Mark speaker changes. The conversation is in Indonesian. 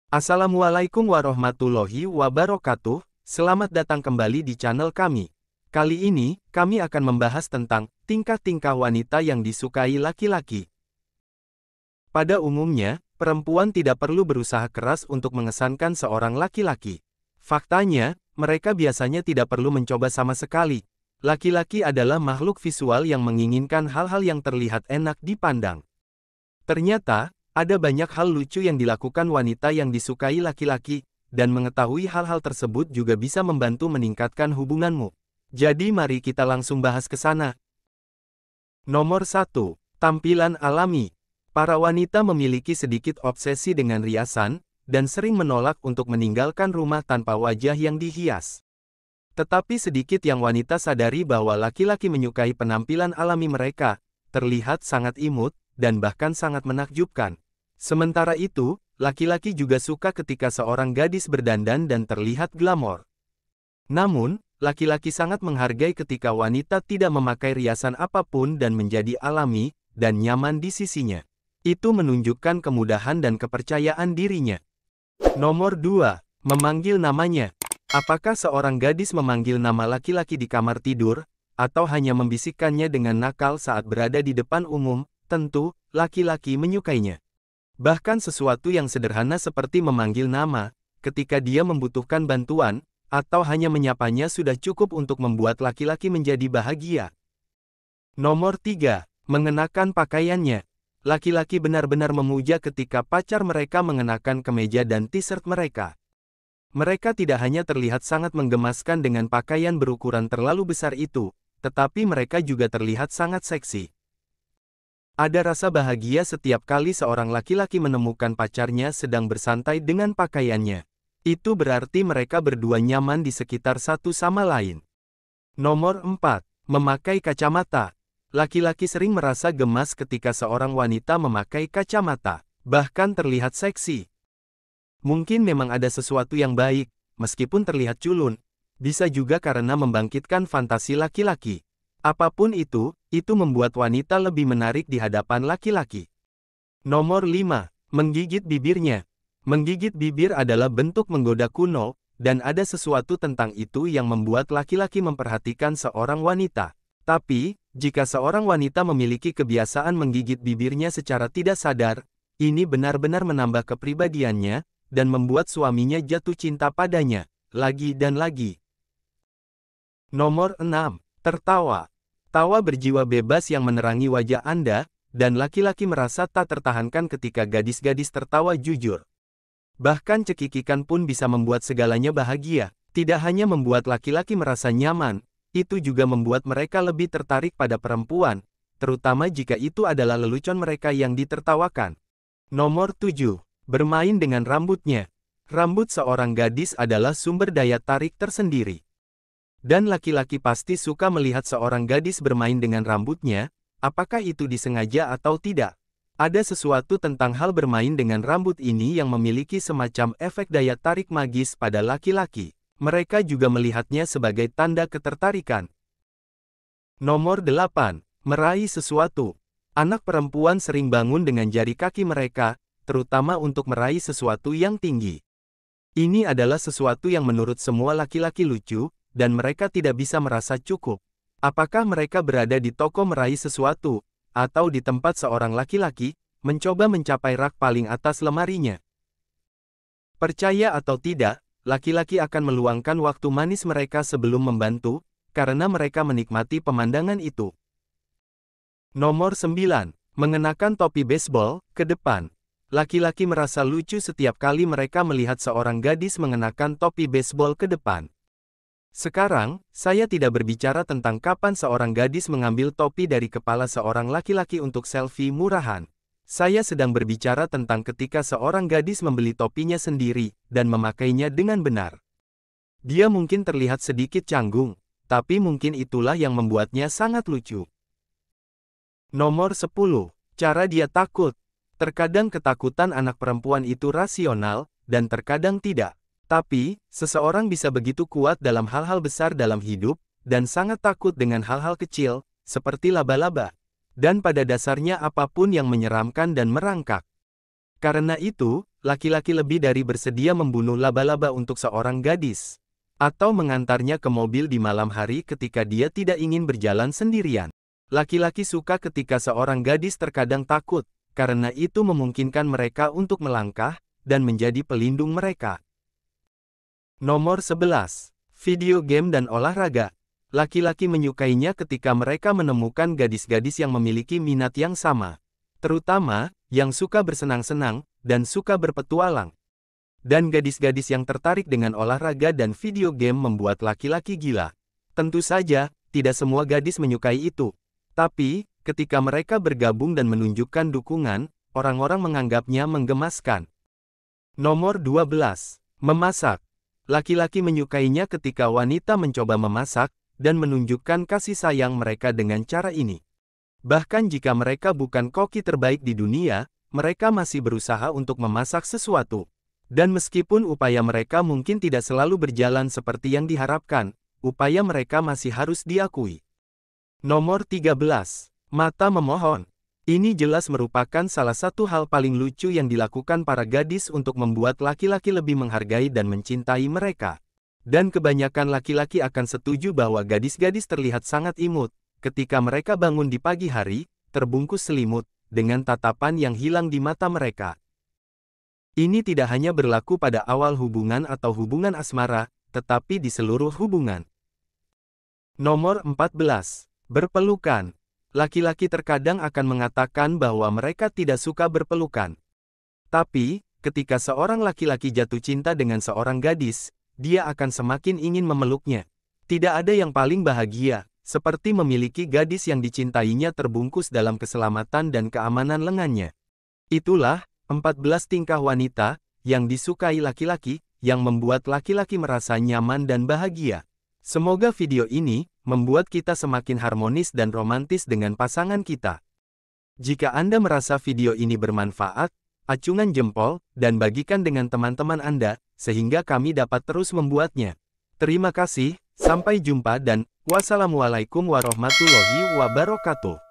Speaker 1: Assalamualaikum warahmatullahi wabarakatuh, selamat datang kembali di channel kami. Kali ini, kami akan membahas tentang tingkah-tingkah wanita yang disukai laki-laki. Pada umumnya, perempuan tidak perlu berusaha keras untuk mengesankan seorang laki-laki. Faktanya, mereka biasanya tidak perlu mencoba sama sekali. Laki-laki adalah makhluk visual yang menginginkan hal-hal yang terlihat enak dipandang. Ternyata, ada banyak hal lucu yang dilakukan wanita yang disukai laki-laki, dan mengetahui hal-hal tersebut juga bisa membantu meningkatkan hubunganmu. Jadi mari kita langsung bahas ke sana. Nomor 1. Tampilan alami. Para wanita memiliki sedikit obsesi dengan riasan, dan sering menolak untuk meninggalkan rumah tanpa wajah yang dihias. Tetapi sedikit yang wanita sadari bahwa laki-laki menyukai penampilan alami mereka, terlihat sangat imut, dan bahkan sangat menakjubkan. Sementara itu, laki-laki juga suka ketika seorang gadis berdandan dan terlihat glamor. Namun, laki-laki sangat menghargai ketika wanita tidak memakai riasan apapun dan menjadi alami dan nyaman di sisinya. Itu menunjukkan kemudahan dan kepercayaan dirinya. Nomor 2. Memanggil namanya. Apakah seorang gadis memanggil nama laki-laki di kamar tidur, atau hanya membisikkannya dengan nakal saat berada di depan umum? Tentu, laki-laki menyukainya. Bahkan sesuatu yang sederhana seperti memanggil nama, ketika dia membutuhkan bantuan, atau hanya menyapanya sudah cukup untuk membuat laki-laki menjadi bahagia. Nomor 3. Mengenakan pakaiannya. Laki-laki benar-benar memuja ketika pacar mereka mengenakan kemeja dan t-shirt mereka. Mereka tidak hanya terlihat sangat menggemaskan dengan pakaian berukuran terlalu besar itu, tetapi mereka juga terlihat sangat seksi. Ada rasa bahagia setiap kali seorang laki-laki menemukan pacarnya sedang bersantai dengan pakaiannya. Itu berarti mereka berdua nyaman di sekitar satu sama lain. Nomor 4. Memakai kacamata. Laki-laki sering merasa gemas ketika seorang wanita memakai kacamata, bahkan terlihat seksi. Mungkin memang ada sesuatu yang baik, meskipun terlihat culun. Bisa juga karena membangkitkan fantasi laki-laki. Apapun itu membuat wanita lebih menarik di hadapan laki-laki. Nomor 5. Menggigit bibirnya. Menggigit bibir adalah bentuk menggoda kuno, dan ada sesuatu tentang itu yang membuat laki-laki memperhatikan seorang wanita. Tapi, jika seorang wanita memiliki kebiasaan menggigit bibirnya secara tidak sadar, ini benar-benar menambah kepribadiannya, dan membuat suaminya jatuh cinta padanya, lagi dan lagi. Nomor 6. Tertawa. Tawa berjiwa bebas yang menerangi wajah Anda, dan laki-laki merasa tak tertahankan ketika gadis-gadis tertawa jujur. Bahkan cekikikan pun bisa membuat segalanya bahagia. Tidak hanya membuat laki-laki merasa nyaman, itu juga membuat mereka lebih tertarik pada perempuan, terutama jika itu adalah lelucon mereka yang ditertawakan. Nomor 7. Bermain dengan rambutnya. Rambut seorang gadis adalah sumber daya tarik tersendiri. Dan laki-laki pasti suka melihat seorang gadis bermain dengan rambutnya, apakah itu disengaja atau tidak. Ada sesuatu tentang hal bermain dengan rambut ini yang memiliki semacam efek daya tarik magis pada laki-laki. Mereka juga melihatnya sebagai tanda ketertarikan. Nomor 8. Meraih sesuatu. Anak perempuan sering bangun dengan jari kaki mereka, terutama untuk meraih sesuatu yang tinggi. Ini adalah sesuatu yang menurut semua laki-laki lucu, dan mereka tidak bisa merasa cukup. Apakah mereka berada di toko meraih sesuatu, atau di tempat seorang laki-laki mencoba mencapai rak paling atas lemarinya? Percaya atau tidak, laki-laki akan meluangkan waktu manis mereka sebelum membantu, karena mereka menikmati pemandangan itu. Nomor 9. Mengenakan topi baseball ke depan. Laki-laki merasa lucu setiap kali mereka melihat seorang gadis mengenakan topi baseball ke depan. Sekarang, saya tidak berbicara tentang kapan seorang gadis mengambil topi dari kepala seorang laki-laki untuk selfie murahan. Saya sedang berbicara tentang ketika seorang gadis membeli topinya sendiri, dan memakainya dengan benar. Dia mungkin terlihat sedikit canggung, tapi mungkin itulah yang membuatnya sangat lucu. Nomor 10. Cara dia takut. Terkadang ketakutan anak perempuan itu rasional, dan terkadang tidak. Tapi, seseorang bisa begitu kuat dalam hal-hal besar dalam hidup, dan sangat takut dengan hal-hal kecil, seperti laba-laba. Dan pada dasarnya apapun yang menyeramkan dan merangkak. Karena itu, laki-laki lebih dari bersedia membunuh laba-laba untuk seorang gadis. Atau mengantarnya ke mobil di malam hari ketika dia tidak ingin berjalan sendirian. Laki-laki suka ketika seorang gadis terkadang takut, karena itu memungkinkan mereka untuk melangkah, dan menjadi pelindung mereka. Nomor 11. Video game dan olahraga. Laki-laki menyukainya ketika mereka menemukan gadis-gadis yang memiliki minat yang sama. Terutama, yang suka bersenang-senang, dan suka berpetualang. Dan gadis-gadis yang tertarik dengan olahraga dan video game membuat laki-laki gila. Tentu saja, tidak semua gadis menyukai itu. Tapi, ketika mereka bergabung dan menunjukkan dukungan, orang-orang menganggapnya menggemaskan. Nomor 12. Memasak. Laki-laki menyukainya ketika wanita mencoba memasak, dan menunjukkan kasih sayang mereka dengan cara ini. Bahkan jika mereka bukan koki terbaik di dunia, mereka masih berusaha untuk memasak sesuatu. Dan meskipun upaya mereka mungkin tidak selalu berjalan seperti yang diharapkan, upaya mereka masih harus diakui. Nomor 13. Mata memohon. Ini jelas merupakan salah satu hal paling lucu yang dilakukan para gadis untuk membuat laki-laki lebih menghargai dan mencintai mereka. Dan kebanyakan laki-laki akan setuju bahwa gadis-gadis terlihat sangat imut, ketika mereka bangun di pagi hari, terbungkus selimut, dengan tatapan yang hilang di mata mereka. Ini tidak hanya berlaku pada awal hubungan atau hubungan asmara, tetapi di seluruh hubungan. Nomor 14. Berpelukan. Laki-laki terkadang akan mengatakan bahwa mereka tidak suka berpelukan. Tapi, ketika seorang laki-laki jatuh cinta dengan seorang gadis, dia akan semakin ingin memeluknya. Tidak ada yang paling bahagia, seperti memiliki gadis yang dicintainya terbungkus dalam keselamatan dan keamanan lengannya. Itulah 14 tingkah wanita yang disukai laki-laki, yang membuat laki-laki merasa nyaman dan bahagia. Semoga video ini membuat kita semakin harmonis dan romantis dengan pasangan kita. Jika Anda merasa video ini bermanfaat, acungan jempol, dan bagikan dengan teman-teman Anda, sehingga kami dapat terus membuatnya. Terima kasih, sampai jumpa dan wassalamualaikum warahmatullahi wabarakatuh.